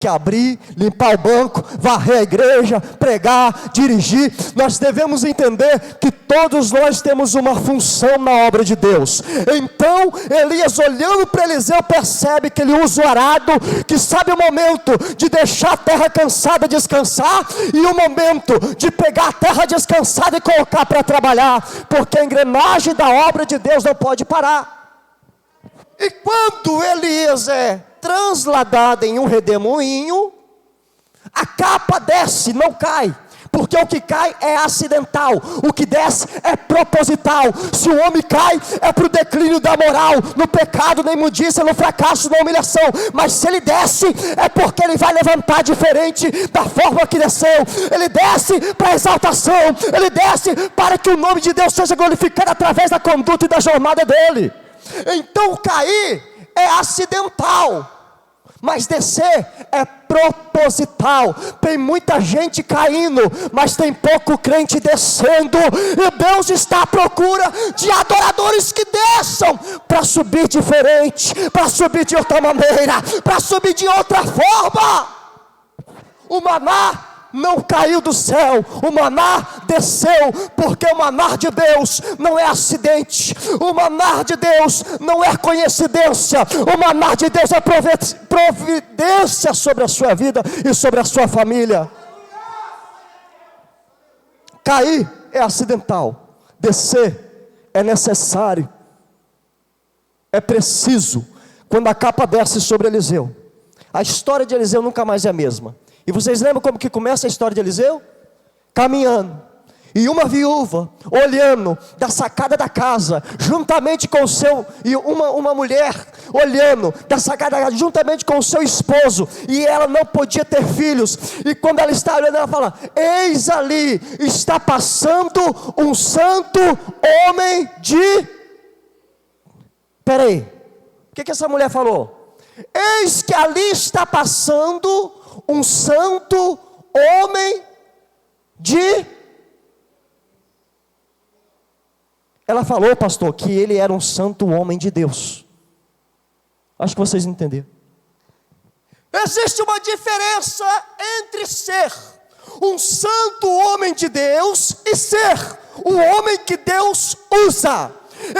que abrir, limpar o banco, varrer a igreja, pregar, dirigir. Nós devemos entender que todos nós temos uma função na obra de Deus. Então Elias, olhando para Eliseu, percebe que ele usa o arado, que sabe o momento de deixar a terra cansada descansar, e o momento de pegar a terra descansada e colocar para trabalhar, porque a engrenagem da obra de Deus não pode parar. E quando Elias é transladado em um redemoinho, a capa desce, não cai, porque o que cai é acidental, o que desce é proposital. Se o homem cai, é para o declínio da moral, no pecado, na imundícia, no fracasso, na humilhação. Mas se ele desce, é porque ele vai levantar diferente da forma que desceu. Ele desce para exaltação, ele desce para que o nome de Deus seja glorificado através da conduta e da jornada dele. Então cair é acidental, mas descer é proposital. Tem muita gente caindo, mas tem pouco crente descendo, e Deus está à procura de adoradores que desçam para subir diferente, para subir de outra maneira, para subir de outra forma. O maná não caiu do céu, o maná desceu, porque o maná de Deus não é acidente, o maná de Deus não é coincidência, o maná de Deus é providência sobre a sua vida e sobre a sua família. Cair é acidental, descer é necessário, é preciso. Quando a capa desce sobre Eliseu, a história de Eliseu nunca mais é a mesma. E vocês lembram como que começa a história de Eliseu? Caminhando, e uma viúva olhando da sacada da casa, juntamente com o seu, e uma mulher olhando da sacada da casa, juntamente com o seu esposo, e ela não podia ter filhos, e quando ela está olhando, ela fala: eis ali, está passando um santo homem de... Peraí, o que essa mulher falou? Eis que ali está passando um santo homem de... Ela falou, pastor, que ele era um santo homem de Deus. Acho que vocês entenderam. Existe uma diferença entre ser um santo homem de Deus e ser o homem que Deus usa.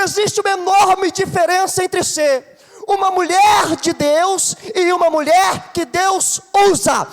Existe uma enorme diferença entre ser uma mulher de Deus e uma mulher que Deus usa.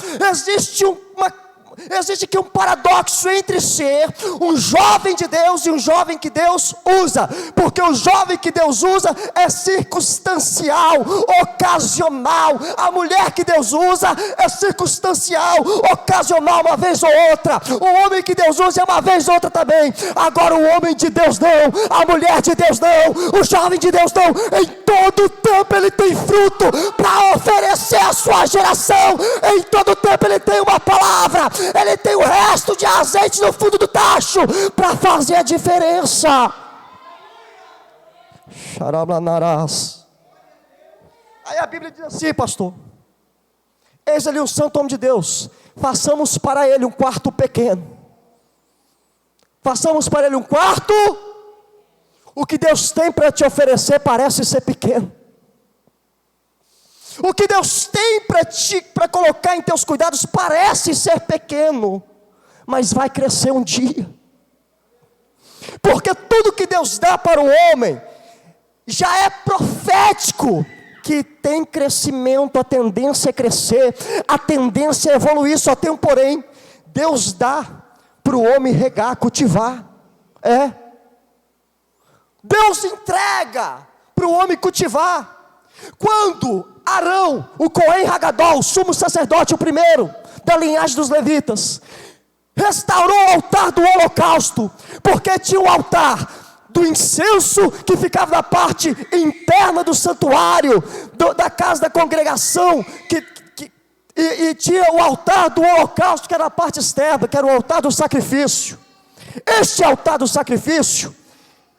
Existe aqui um paradoxo entre ser um jovem de Deus e um jovem que Deus usa, porque o jovem que Deus usa é circunstancial, ocasional. A mulher que Deus usa é circunstancial, ocasional, uma vez ou outra. O homem que Deus usa é uma vez ou outra também. Agora o homem de Deus não, a mulher de Deus não, o jovem de Deus não. Em todo tempo ele tem fruto para oferecer à sua geração. Em todo tempo ele tem uma palavra, ele tem o resto de azeite no fundo do tacho para fazer a diferença. Xarablanarás. Aí a Bíblia diz assim, pastor: eis ali um santo homem de Deus, façamos para ele um quarto pequeno. Façamos para ele um quarto. O que Deus tem para te oferecer parece ser pequeno. O que Deus tem para colocar em teus cuidados parece ser pequeno, mas vai crescer um dia. Porque tudo que Deus dá para o homem já é profético, que tem crescimento, a tendência é crescer, a tendência é evoluir. Só tem um porém: Deus dá para o homem regar, cultivar. Deus entrega para o homem cultivar. Quando Arão, o Cohen Hagadol, o sumo sacerdote, o primeiro da linhagem dos levitas, restaurou o altar do holocausto, porque tinha o altar do incenso que ficava na parte interna do santuário, da casa da congregação, e tinha o altar do holocausto, que era a parte externa, que era o altar do sacrifício. Este altar do sacrifício,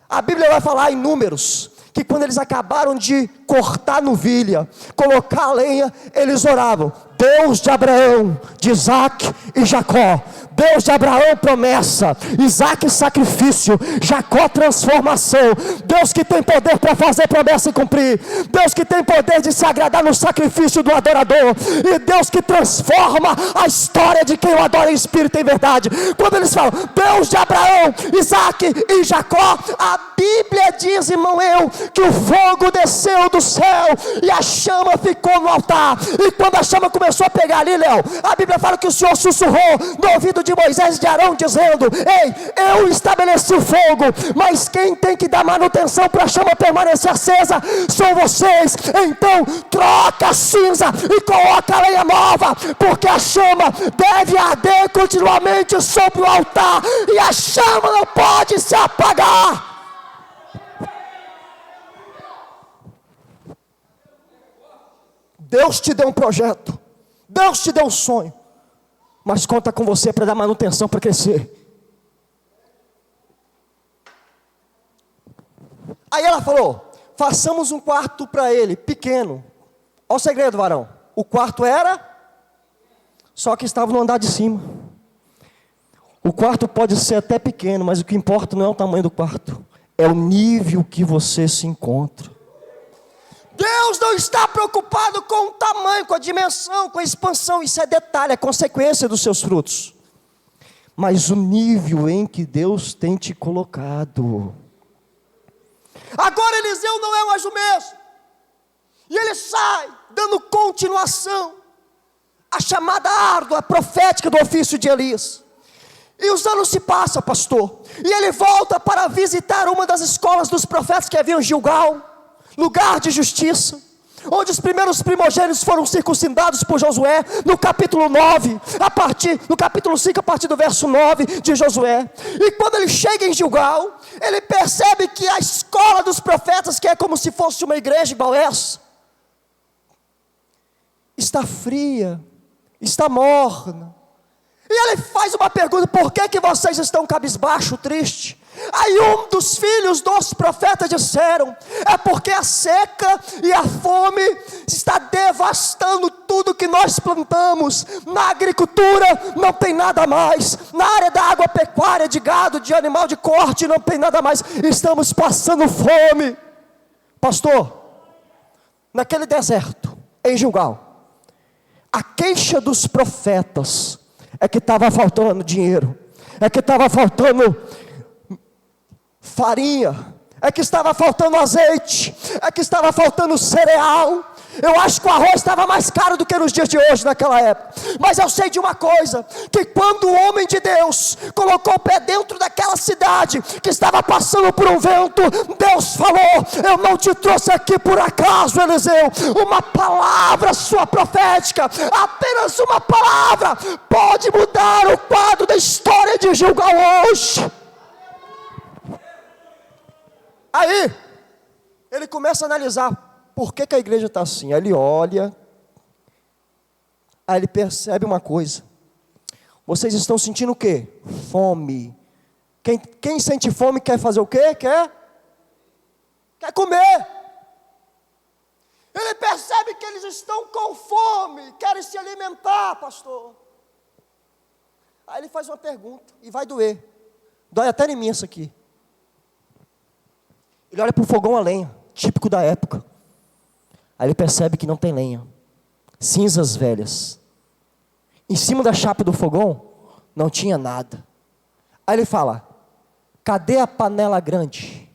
a Bíblia vai falar em Números, que quando eles acabaram de cortar novilha, colocar a lenha, eles oravam: Deus de Abraão, de Isaac e Jacó. Deus de Abraão, promessa. Isaac, sacrifício. Jacó, transformação. Deus que tem poder para fazer promessa e cumprir. Deus que tem poder de se agradar no sacrifício do adorador. E Deus que transforma a história de quem o adora em espírito e em verdade. Quando eles falam Deus de Abraão, Isaac e Jacó, a Bíblia diz, irmão, que o fogo desceu do céu e a chama ficou no altar. E quando a chama começou a pegar ali, Léo, a Bíblia fala que o Senhor sussurrou no ouvido de Moisés e de Arão, dizendo: ei, eu estabeleci o fogo, mas quem tem que dar manutenção para a chama permanecer acesa são vocês. Então troca a cinza e coloca a lenha nova, porque a chama deve arder continuamente sobre o altar, e a chama não pode se apagar. Deus te deu um projeto, Deus te deu um sonho, mas conta com você para dar manutenção, para crescer. Aí ela falou: façamos um quarto para ele, pequeno. Olha o segredo, varão. O quarto era, só que estava no andar de cima. O quarto pode ser até pequeno, mas o que importa não é o tamanho do quarto, é o nível que você se encontra. Deus não está preocupado com o tamanho, com a dimensão, com a expansão. Isso é detalhe, é consequência dos seus frutos. Mas o nível em que Deus tem te colocado. Agora Eliseu não é mais o mesmo. E ele sai, dando continuação à chamada árdua, profética do ofício de Elias. E os anos se passam, pastor. E ele volta para visitar uma das escolas dos profetas que havia em Gilgal, lugar de justiça, onde os primeiros primogênitos foram circuncidados por Josué, no capítulo 9, no capítulo 5, a partir do verso 9 de Josué. E quando ele chega em Gilgal, ele percebe que a escola dos profetas, que é como se fosse uma igreja igual essa, está fria, está morna. E ele faz uma pergunta: por que vocês estão cabisbaixo, triste? Aí um dos filhos dos profetas disseram: é porque a seca e a fome está devastando tudo que nós plantamos. Na agricultura não tem nada mais, na área da agropecuária, de gado, de animal de corte, não tem nada mais. Estamos passando fome. Pastor, naquele deserto, em Gilgal, a queixa dos profetas é que estava faltando dinheiro, é que estava faltando farinha, é que estava faltando azeite, é que estava faltando cereal. Eu acho que o arroz estava mais caro do que nos dias de hoje, naquela época. Mas eu sei de uma coisa, que quando o homem de Deus colocou o pé dentro daquela cidade, que estava passando por um vento, Deus falou: eu não te trouxe aqui por acaso, Eliseu. Uma palavra sua profética, apenas uma palavra, pode mudar o quadro da história de Gilgal hoje. Aí, ele começa a analisar: por que a igreja está assim? Aí ele olha, aí ele percebe uma coisa: vocês estão sentindo o quê? Fome. Quem sente fome quer fazer o quê? Quer comer. Ele percebe que eles estão com fome, querem se alimentar, pastor. Aí ele faz uma pergunta, e vai doer, dói até em mim isso aqui. Ele olha para o fogão a lenha, típico da época. Aí ele percebe que não tem lenha, cinzas velhas. Em cima da chapa do fogão não tinha nada. Aí ele fala: cadê a panela grande?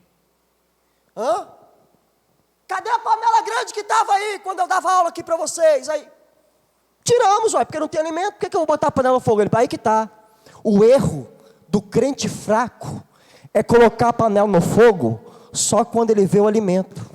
Hã? Cadê a panela grande que estava aí quando eu dava aula aqui para vocês? Aí, tiramos, porque não tem alimento. Por que eu vou botar a panela no fogo? Ele fala: aí que está. O erro do crente fraco é colocar a panela no fogo só quando ele vê o alimento.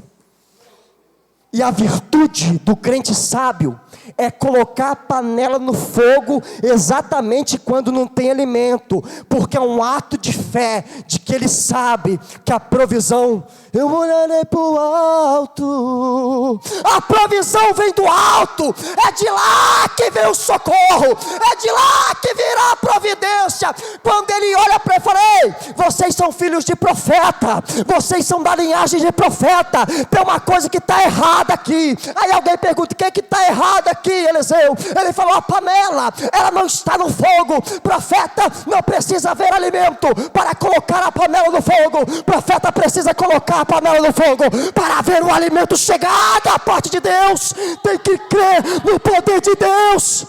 E a virtude do crente sábio é colocar a panela no fogo exatamente quando não tem alimento, porque é um ato de fé, de que ele sabe que a provisão eu olharei para o alto. A provisão vem do alto, é de lá que vem o socorro, é de lá que virá a providência. Quando ele olha para ele, fala: ei, vocês são filhos de profeta, vocês são da linhagem de profeta, tem uma coisa que está errada aqui. Aí alguém pergunta: o que está errado aqui, Eliseu? Ele falou: a panela, ela não está no fogo. Profeta não precisa ver alimento para colocar a panela no fogo, profeta precisa colocar a panela no fogo para ver o alimento chegar da parte de Deus. Tem que crer no poder de Deus.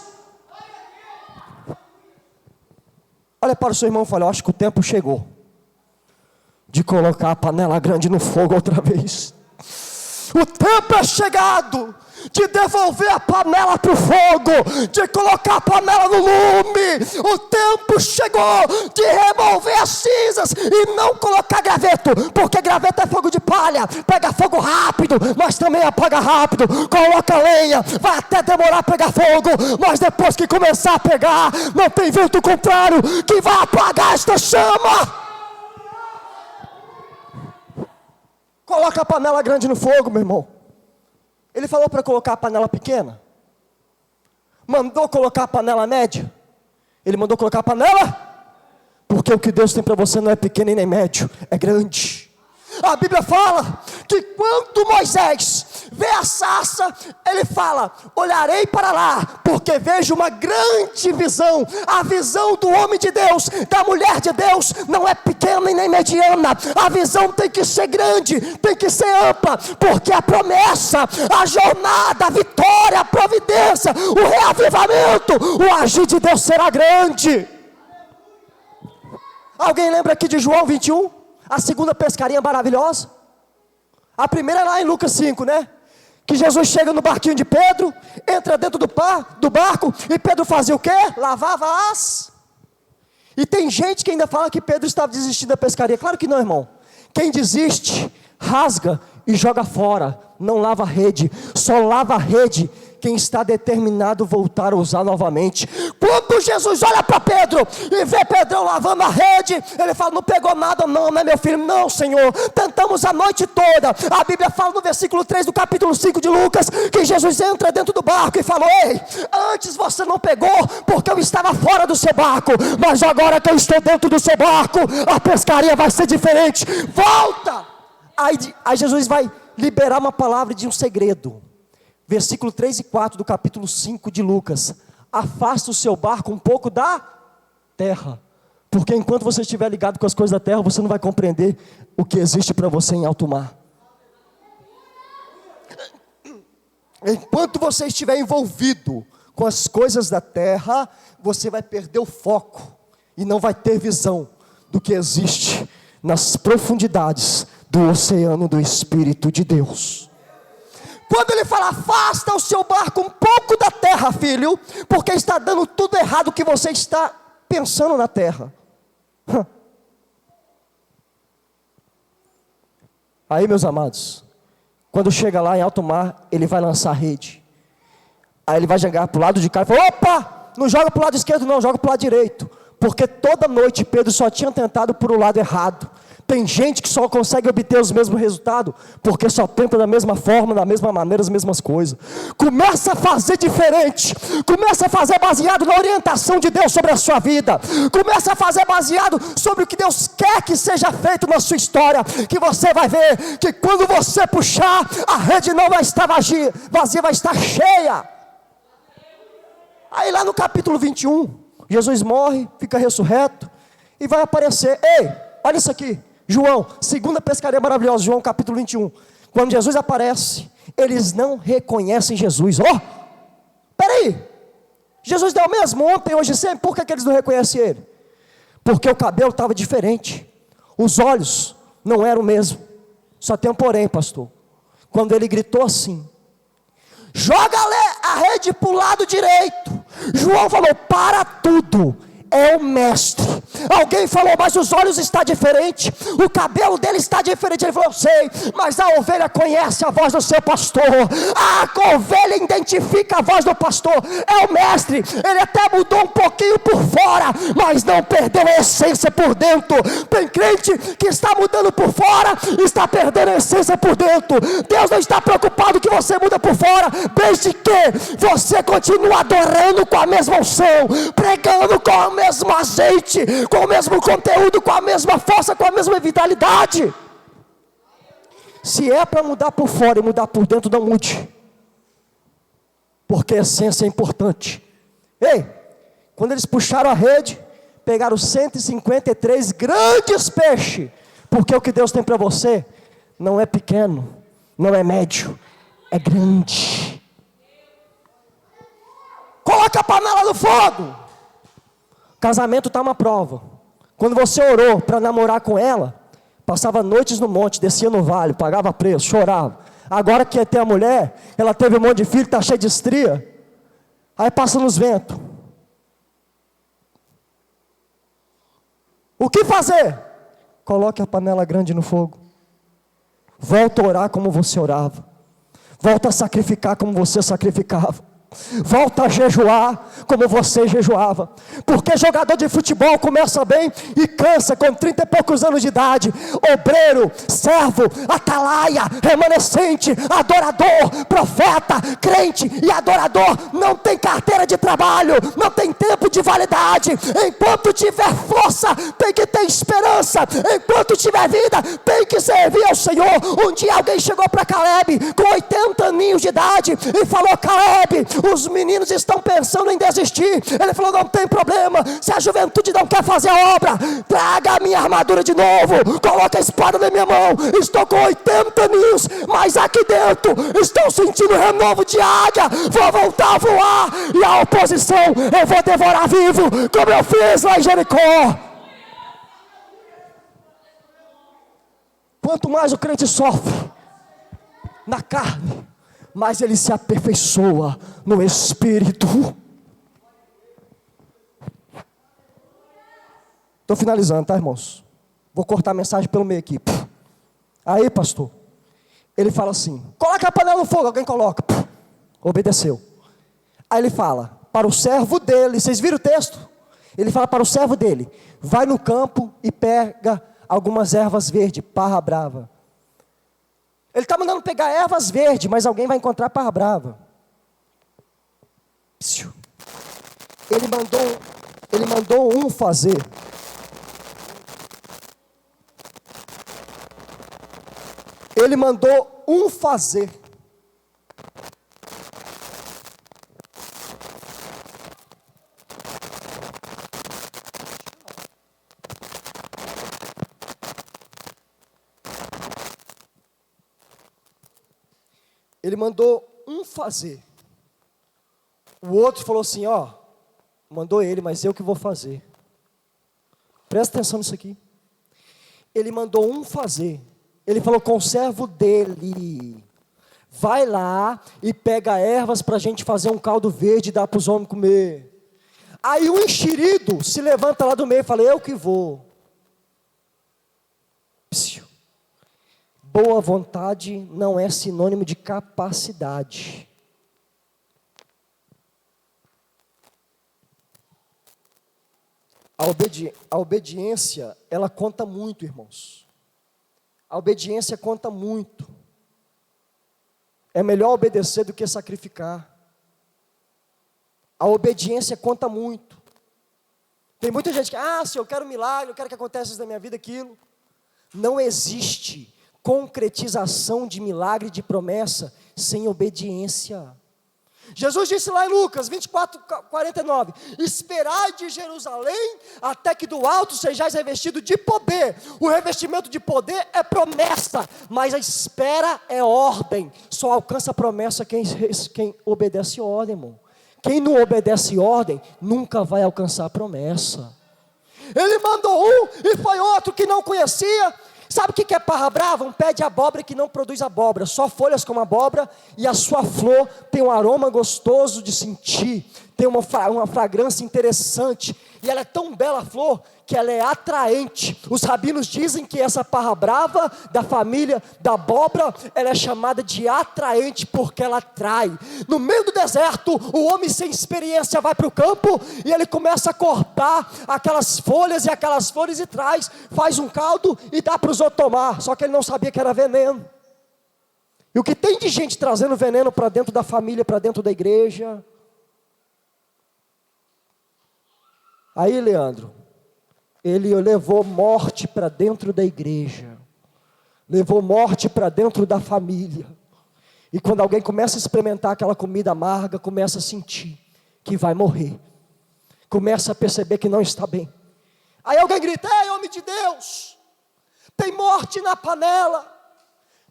Olha para o seu irmão e fala: eu acho que o tempo chegou de colocar a panela grande no fogo outra vez. O tempo é chegado de devolver a panela para o fogo, de colocar a panela no lume. O tempo chegou de remover as cinzas e não colocar graveto, porque graveto é fogo de palha, pega fogo rápido, mas também apaga rápido. Coloca lenha, vai até demorar a pegar fogo, mas depois que começar a pegar, não tem vento contrário que vai apagar esta chama. Coloca a panela grande no fogo, meu irmão. Ele falou para colocar a panela pequena? Mandou colocar a panela média? Ele mandou colocar a panela? Porque o que Deus tem para você não é pequeno e nem médio, é grande. A Bíblia fala que quando Moisés vê a sarça, ele fala: olharei para lá, porque vejo uma grande visão. A visão do homem de Deus, da mulher de Deus, não é pequena e nem mediana. A visão tem que ser grande, tem que ser ampla, porque a promessa, a jornada, a vitória, a providência, o reavivamento, o agir de Deus será grande. Alguém lembra aqui de João 21? A segunda pescaria maravilhosa. A primeira é lá em Lucas 5, né? Que Jesus chega no barquinho de Pedro, entra dentro do barco, e Pedro fazia o quê? Lavava as. E tem gente que ainda fala que Pedro estava desistindo da pescaria. Claro que não, irmão. Quem desiste, rasga e joga fora. Não lava a rede. Só lava a rede quem está determinado a voltar a usar novamente. Quando Jesus olha para Pedro e vê Pedrão lavando a rede, ele fala: não pegou nada não, né, meu filho? Não, Senhor, tentamos a noite toda. A Bíblia fala no versículo 3 do capítulo 5 de Lucas, que Jesus entra dentro do barco e falou: ei, antes você não pegou porque eu estava fora do seu barco, mas agora que eu estou dentro do seu barco, a pescaria vai ser diferente. Volta! Aí Jesus vai liberar uma palavra de um segredo. Versículo 3 e 4 do capítulo 5 de Lucas: afasta o seu barco um pouco da terra, porque enquanto você estiver ligado com as coisas da terra, você não vai compreender o que existe para você em alto mar. Enquanto você estiver envolvido com as coisas da terra, você vai perder o foco e não vai ter visão do que existe nas profundidades do oceano do Espírito de Deus. Quando ele fala: afasta o seu barco um pouco da terra, filho, porque está dando tudo errado que você está pensando na terra. Aí, meus amados, quando chega lá em alto mar, ele vai lançar a rede. Aí ele vai jogar para o lado de cá e fala: opa, não joga para o lado esquerdo não, joga para o lado direito. Porque toda noite Pedro só tinha tentado por o lado errado. Tem gente que só consegue obter os mesmos resultados porque só tenta da mesma forma, da mesma maneira, as mesmas coisas. Começa a fazer diferente. Começa a fazer baseado na orientação de Deus sobre a sua vida. Começa a fazer baseado sobre o que Deus quer que seja feito na sua história. Que você vai ver que quando você puxar, a rede não vai estar vazia, vai estar cheia. Aí lá no capítulo 21, Jesus morre, fica ressurreto e vai aparecer. Ei, olha isso aqui. João, segunda pescaria maravilhosa, João capítulo 21. Quando Jesus aparece, eles não reconhecem Jesus. Peraí, Jesus é o mesmo ontem, hoje e sempre. Por que eles não reconhecem ele? Porque o cabelo estava diferente, os olhos não eram o mesmo. Só tem um porém, pastor. Quando ele gritou assim: joga a rede para o lado direito, João falou: para tudo, é o mestre. Alguém falou, mas os olhos estão diferentes, o cabelo dele está diferente. Ele falou, eu sei, mas a ovelha conhece a voz do seu pastor. A ovelha identifica a voz do pastor. É o mestre, ele até mudou um pouquinho por fora, mas não perdeu a essência por dentro. Tem crente que está mudando por fora, está perdendo a essência por dentro. Deus não está preocupado que você muda por fora, desde que você continua adorando com a mesma unção, pregando com o mesmo azeite, com o mesmo conteúdo, com a mesma força, com a mesma vitalidade. Se é para mudar por fora e mudar por dentro, não mude, porque a essência é importante. Ei, quando eles puxaram a rede, pegaram 153 grandes peixes, porque o que Deus tem para você não é pequeno, não é médio, é grande. Coloca a panela no fogo. Casamento está uma prova. Quando você orou para namorar com ela, passava noites no monte, descia no vale, pagava preço, chorava. Agora que tem a mulher, ela teve um monte de filho, está cheia de estria, aí passa nos ventos. O que fazer? Coloque a panela grande no fogo. Volta a orar como você orava. Volta a sacrificar como você sacrificava. Volta a jejuar como você jejuava. Porque jogador de futebol começa bem e cansa com 30 e poucos anos de idade. Obreiro, servo, atalaia, remanescente, adorador, profeta, crente e adorador não tem carteira de trabalho, não tem tempo de validade. Enquanto tiver força, tem que ter esperança. Enquanto tiver vida, tem que servir ao Senhor. Um dia alguém chegou para Caleb com 80 aninhos de idade e falou: Caleb, os meninos estão pensando em desistir. Ele falou: não tem problema, se a juventude não quer fazer a obra, traga a minha armadura de novo, coloca a espada na minha mão. Estou com 80 aninhos, mas aqui dentro estou sentindo renovo de águia. Vou voltar a voar, e a oposição eu vou devorar vivo, como eu fiz lá em Jericó. Quanto mais o crente sofre na carne, mas ele se aperfeiçoa no Espírito. Estou finalizando, tá, irmãos? Vou cortar a mensagem pelo meio aqui. Aí, pastor, ele fala assim: coloca a panela no fogo. Alguém coloca. Obedeceu. Aí ele fala para o servo dele. Vocês viram o texto? Ele fala para o servo dele: vai no campo e pega algumas ervas verdes, parra brava. Ele está mandando pegar ervas verdes, mas alguém vai encontrar parra brava. Ele mandou um fazer. Ele mandou um fazer. Ele mandou um fazer. O outro falou assim: ó, mandou ele, mas eu que vou fazer. Presta atenção nisso aqui. Ele mandou um fazer. Ele falou com o servo dele: vai lá e pega ervas para a gente fazer um caldo verde e dar para os homens comer. Aí o enxerido se levanta lá do meio e fala: eu que vou. Boa vontade não é sinônimo de capacidade. A obediência, ela conta muito, irmãos. A obediência conta muito. É melhor obedecer do que sacrificar. A obediência conta muito. Tem muita gente que, se eu quero um milagre, eu quero que aconteça isso na minha vida, aquilo. Não existe concretização de milagre, de promessa, sem obediência. Jesus disse lá em Lucas 24:49: esperai de Jerusalém, até que do alto sejais revestido de poder. O revestimento de poder é promessa, mas a espera é ordem. Só alcança a promessa quem obedece ordem, irmão. Quem não obedece ordem, nunca vai alcançar a promessa. Ele mandou um, e foi outro que não conhecia. Sabe o que é parra brava? Um pé de abóbora que não produz abóbora, só folhas como abóbora, e a sua flor tem um aroma gostoso de sentir, tem uma fragrância interessante, e ela é tão bela a flor, que ela é atraente. Os rabinos dizem que essa parra brava, da família da abóbora, ela é chamada de atraente, porque ela atrai. No meio do deserto, o homem sem experiência vai para o campo, e ele começa a cortar aquelas folhas e traz, faz um caldo, e dá para os outros tomar, só que ele não sabia que era veneno. E o que tem de gente trazendo veneno para dentro da família, para dentro da igreja? Aí, Leandro, ele levou morte para dentro da igreja, levou morte para dentro da família. E quando alguém começa a experimentar aquela comida amarga, começa a sentir que vai morrer, começa a perceber que não está bem. Aí alguém grita: ei, homem de Deus, tem morte na panela,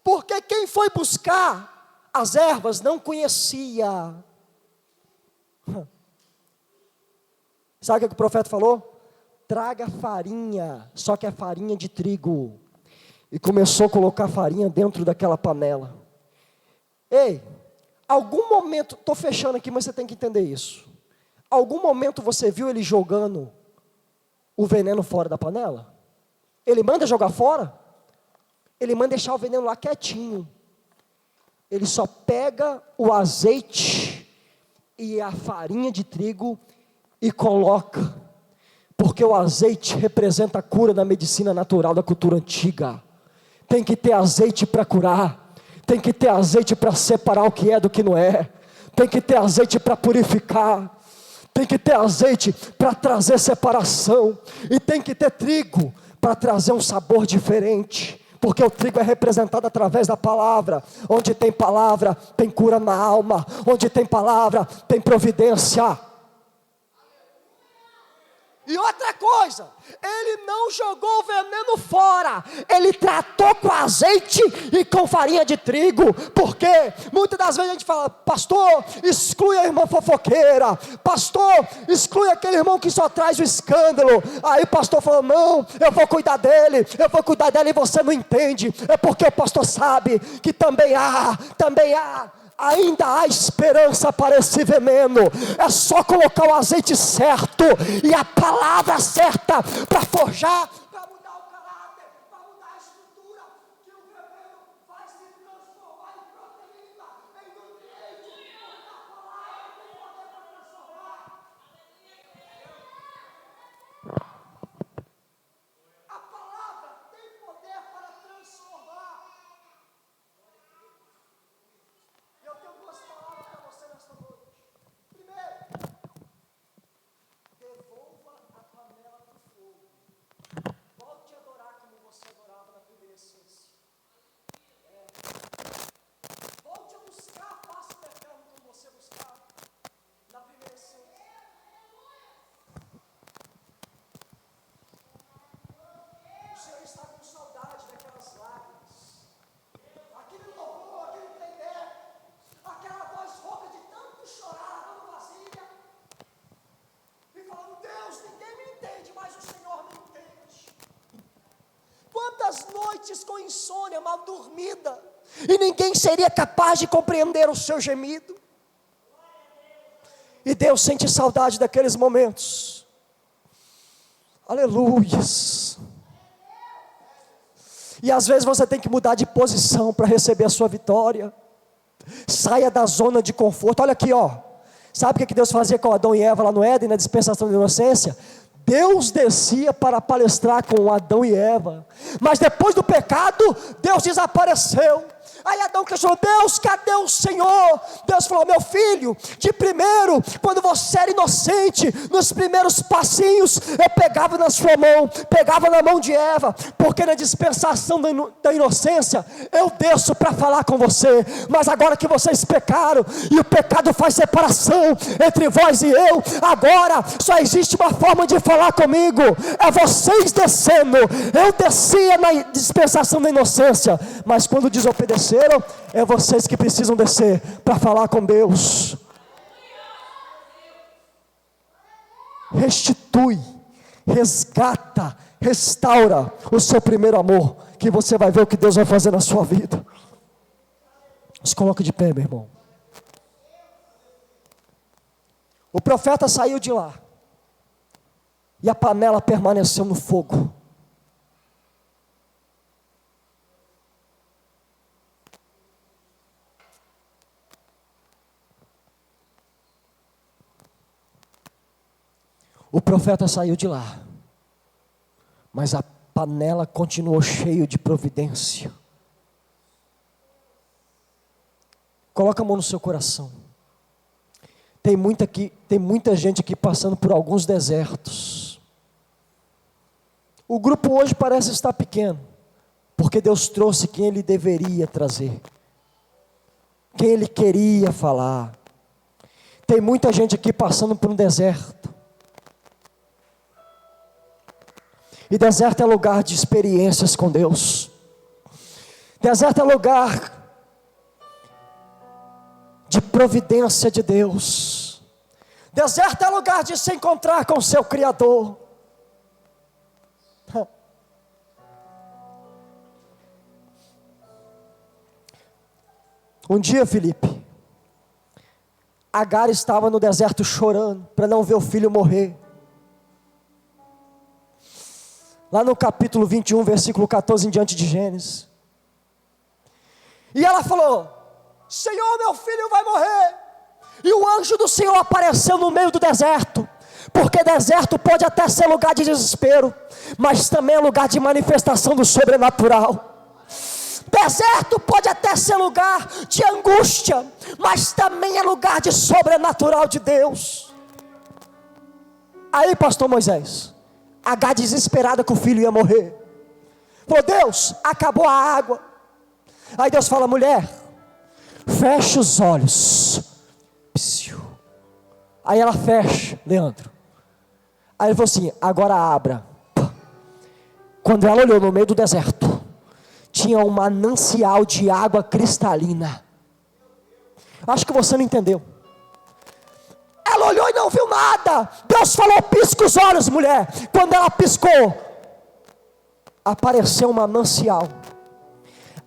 porque quem foi buscar as ervas não conhecia. Sabe o que o profeta falou? Traga farinha, só que é farinha de trigo. E começou a colocar farinha dentro daquela panela. Ei, algum momento, estou fechando aqui, mas você tem que entender isso. Algum momento você viu ele jogando o veneno fora da panela? Ele manda jogar fora? Ele manda deixar o veneno lá quietinho. Ele só pega o azeite e a farinha de trigo e coloca, porque o azeite representa a cura da medicina natural da cultura antiga. Tem que ter azeite para curar, tem que ter azeite para separar o que é do que não é, tem que ter azeite para purificar, tem que ter azeite para trazer separação, e tem que ter trigo para trazer um sabor diferente, porque o trigo é representado através da palavra. Onde tem palavra, tem cura na alma. Onde tem palavra, tem providência. E outra coisa, ele não jogou o veneno fora, ele tratou com azeite e com farinha de trigo. Porque muitas das vezes a gente fala: pastor, exclui a irmã fofoqueira, pastor, exclui aquele irmão que só traz o escândalo. Aí o pastor falou: não, eu vou cuidar dele, e você não entende. É porque o pastor sabe que também ainda há esperança para esse veneno. É só colocar o azeite certo e a palavra certa para forjar, para mudar o caráter, para mudar a estrutura, que o veneno vai se transformar em proteína, em nutriente, porque a palavra tem poder para transformar. A palavra tem poder para transformar. Eu tenho duas palavras para você nesta noite. Primeiro, devolva a panela para o fogo. Volte a adorar como você adorava na primeira essência. Volte a buscar a face do eterno como você buscava na primeira essência. O Senhor está com saudade daquelas lágrimas, aquele louvor, aquele tremer, aquela voz rouca de tanto chorar, lavando vasilha, e falando: Deus, ninguém me entende, mas o Senhor me entende. Quantas noites com insônia, mal dormida, e ninguém seria capaz de compreender o seu gemido. E Deus sente saudade daqueles momentos. Aleluias. E às vezes você tem que mudar de posição para receber a sua vitória. Saia da zona de conforto. Olha aqui, ó. Sabe o que Deus fazia com Adão e Eva lá no Éden, na dispensação da inocência? Deus descia para palestrar com Adão e Eva, mas depois do pecado, Deus desapareceu. Aí Adão questionou: Deus, cadê o Senhor? Deus falou: meu filho, de primeiro, quando você era inocente, nos primeiros passinhos, eu pegava na sua mão, pegava na mão de Eva, porque na dispensação da inocência, eu desço para falar com você. Mas agora que vocês pecaram, e o pecado faz separação entre vós e eu, agora só existe uma forma de falar comigo, é vocês descendo. Eu descia na dispensação da inocência, mas quando desobedeceram, é vocês que precisam descer para falar com Deus. Restitui, resgata, restaura o seu primeiro amor, que você vai ver o que Deus vai fazer na sua vida. Se coloque de pé, meu irmão. O profeta saiu de lá, e a panela permaneceu no fogo. O profeta saiu de lá, mas a panela continuou cheia de providência. Coloca a mão no seu coração. Tem muita gente aqui passando por alguns desertos. O grupo hoje parece estar pequeno, porque Deus trouxe quem Ele deveria trazer, quem Ele queria falar. Tem muita gente aqui passando por um deserto. E deserto é lugar de experiências com Deus. Deserto é lugar de providência de Deus. Deserto é lugar de se encontrar com o seu Criador. Um dia, Felipe, Agar estava no deserto chorando para não ver o filho morrer. Lá no capítulo 21, versículo 14 em diante de Gênesis. E ela falou: Senhor, meu filho vai morrer. E o anjo do Senhor apareceu no meio do deserto. Porque deserto pode até ser lugar de desespero, mas também é lugar de manifestação do sobrenatural. Deserto pode até ser lugar de angústia, mas também é lugar de sobrenatural de Deus. Aí, pastor Moisés, Agar desesperada que o filho ia morrer, falou: Deus, acabou a água. Aí Deus fala: mulher, fecha os olhos. Psiu. Aí ela fecha, Leandro. Aí ele falou assim: agora abra. Quando ela olhou no meio do deserto, tinha um manancial de água cristalina. Acho que você não entendeu. Ela olhou e não viu nada. Deus falou: pisca os olhos, mulher. Quando ela piscou, apareceu um manancial.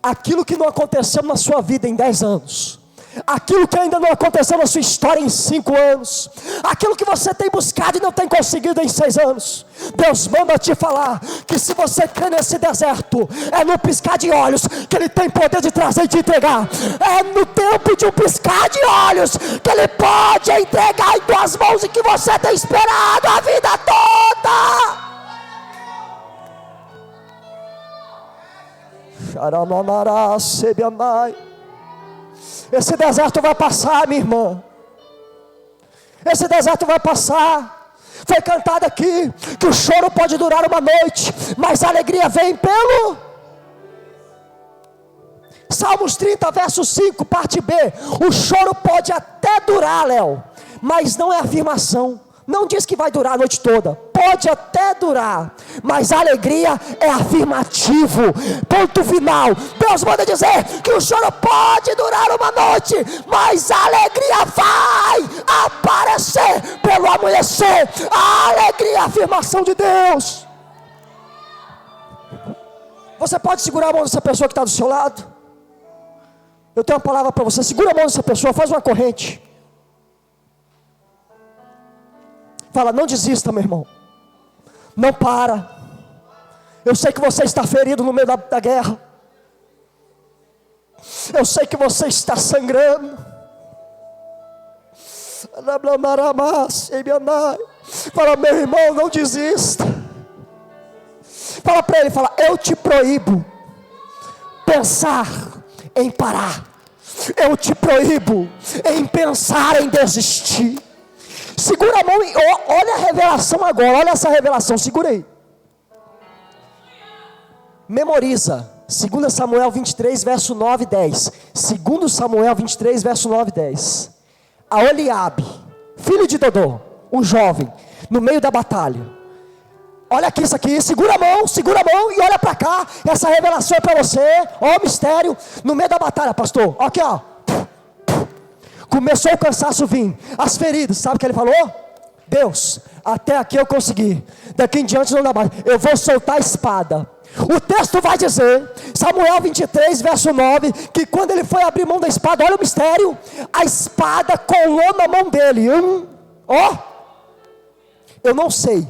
Aquilo que não aconteceu na sua vida em 10 anos, aquilo que ainda não aconteceu na sua história em 5 anos, aquilo que você tem buscado e não tem conseguido em 6 anos, Deus manda te falar que se você crê nesse deserto, é no piscar de olhos que Ele tem poder de trazer e te entregar. É no tempo de um piscar de olhos que Ele pode entregar em tuas mãos e que você tem esperado a vida toda. Esse deserto vai passar, minha irmã. Esse deserto vai passar. Foi cantado aqui que o choro pode durar uma noite, mas a alegria vem pelo Salmos 30, verso 5, parte B. O choro pode até durar, Léo, mas não é afirmação. Não diz que vai durar a noite toda. Pode até durar, mas a alegria é afirmativo. Ponto final. Deus manda dizer que o choro pode durar uma noite, mas a alegria vai aparecer pelo amanhecer. A alegria é a afirmação de Deus. Você pode segurar a mão dessa pessoa que está do seu lado? Eu tenho uma palavra para você. Segura a mão dessa pessoa, faz uma corrente. Fala: não desista, meu irmão. Não para. Eu sei que você está ferido no meio da guerra. Eu sei que você está sangrando. Fala: meu irmão, não desista. Fala para ele, fala: eu te proíbo pensar em parar. Eu te proíbo em pensar em desistir. Segura a mão e olha a revelação agora. Olha essa revelação, segura aí. Memoriza 2 Samuel 23, verso 9 e 10. 2 Samuel 23, verso 9 e 10. A Eliabe, filho de Dodô, um jovem, no meio da batalha. Olha aqui isso aqui, segura a mão e olha para cá. Essa revelação é para você. Ó, o mistério, no meio da batalha, pastor. Aqui, ó. Começou o cansaço vir, as feridas, sabe o que ele falou? Deus, até aqui eu consegui, daqui em diante não dá mais, eu vou soltar a espada. O texto vai dizer, Samuel 23, verso 9, que quando ele foi abrir mão da espada, olha o mistério, a espada colou na mão dele. Ó, eu não sei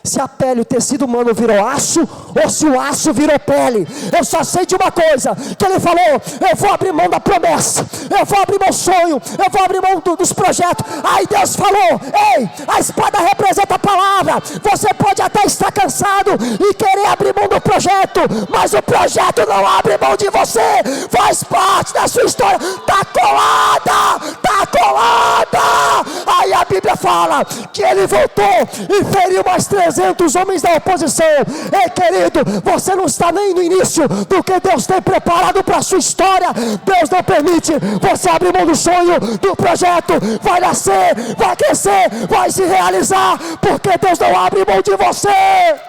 se a pele, o tecido humano virou aço, ou se o aço virou pele. Eu só sei de uma coisa, que ele falou: eu vou abrir mão da promessa, eu vou abrir meu sonho, eu vou abrir mão dos projetos. Aí Deus falou: ei, a espada representa a palavra. Você pode até estar cansado e querer abrir mão do projeto, mas o projeto não abre mão de você, faz parte da sua história, está colada, está colada. Aí a Bíblia fala que ele voltou e feriu mais 300 homens da oposição. Ei, querido, você não está nem no início do que Deus tem preparado para a sua história. Deus não permite você abrir mão do sonho, do projeto. Vai nascer, vai crescer, vai se realizar, porque Deus não abre mão de você.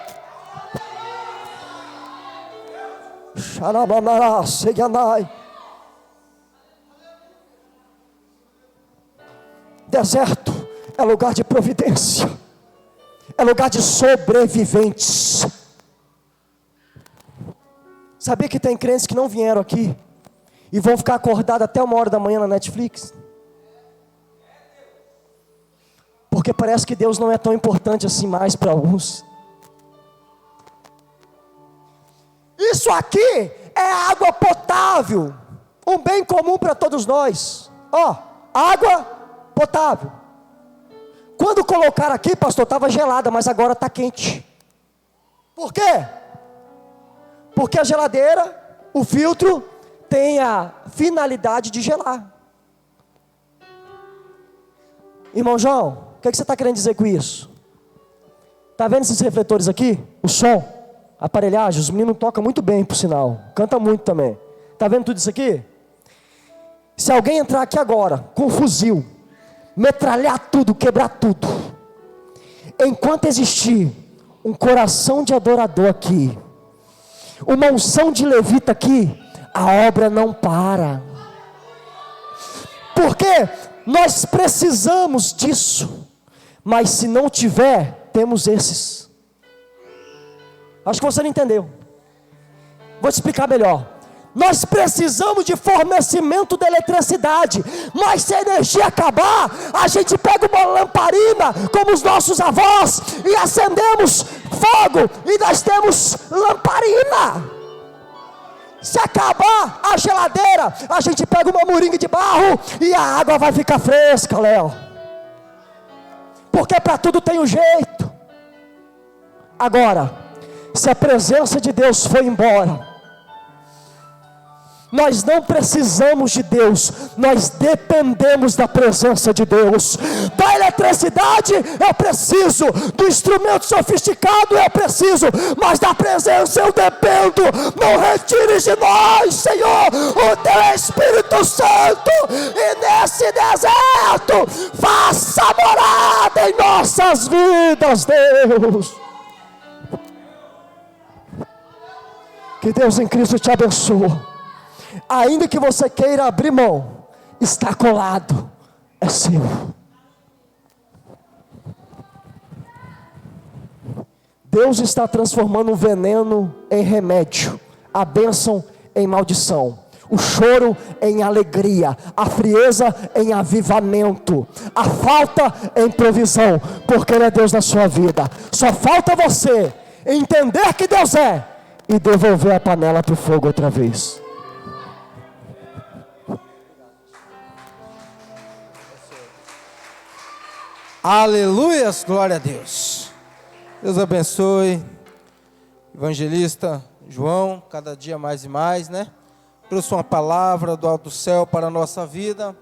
Deserto é lugar de providência, é lugar de sobreviventes. Sabia que tem crentes que não vieram aqui e vão ficar acordados até 1h da manhã na Netflix? Porque parece que Deus não é tão importante assim mais para alguns. Isso aqui é água potável, um bem comum para todos nós. Ó, água potável. Quando colocaram aqui, pastor, estava gelada, mas agora está quente. Por quê? Porque a geladeira, o filtro, tem a finalidade de gelar. Irmão João, o que você está querendo dizer com isso? Está vendo esses refletores aqui? O som, a aparelhagem, os meninos tocam muito bem, por sinal. Canta muito também. Está vendo tudo isso aqui? Se alguém entrar aqui agora, com um fuzil, metralhar tudo, quebrar tudo, enquanto existir um coração de adorador aqui, uma unção de levita aqui, a obra não para. Porque nós precisamos disso, mas se não tiver, temos esses. Acho que você não entendeu. Vou te explicar melhor. Nós precisamos de fornecimento de eletricidade, mas se a energia acabar, a gente pega uma lamparina, como os nossos avós, e acendemos fogo, e nós temos lamparina. Se acabar a geladeira, a gente pega uma moringa de barro, e a água vai ficar fresca, Léo. Porque para tudo tem um jeito. Agora, se a presença de Deus foi embora, nós não precisamos de Deus, nós dependemos da presença de Deus. Da eletricidade eu preciso, do instrumento sofisticado eu preciso, mas da presença eu dependo. Não retires de nós, Senhor, o teu Espírito Santo, e nesse deserto faça morada em nossas vidas, Deus. Que Deus em Cristo te abençoe. Ainda que você queira abrir mão, está colado, é seu. Deus está transformando o veneno em remédio, a bênção em maldição, o choro em alegria, a frieza em avivamento, a falta em provisão, porque Ele é Deus na sua vida. Só falta você entender que Deus é e devolver a panela para o fogo outra vez. Aleluias, glória a Deus. Deus abençoe, evangelista João, cada dia mais e mais, né? Trouxe uma palavra do alto céu para a nossa vida.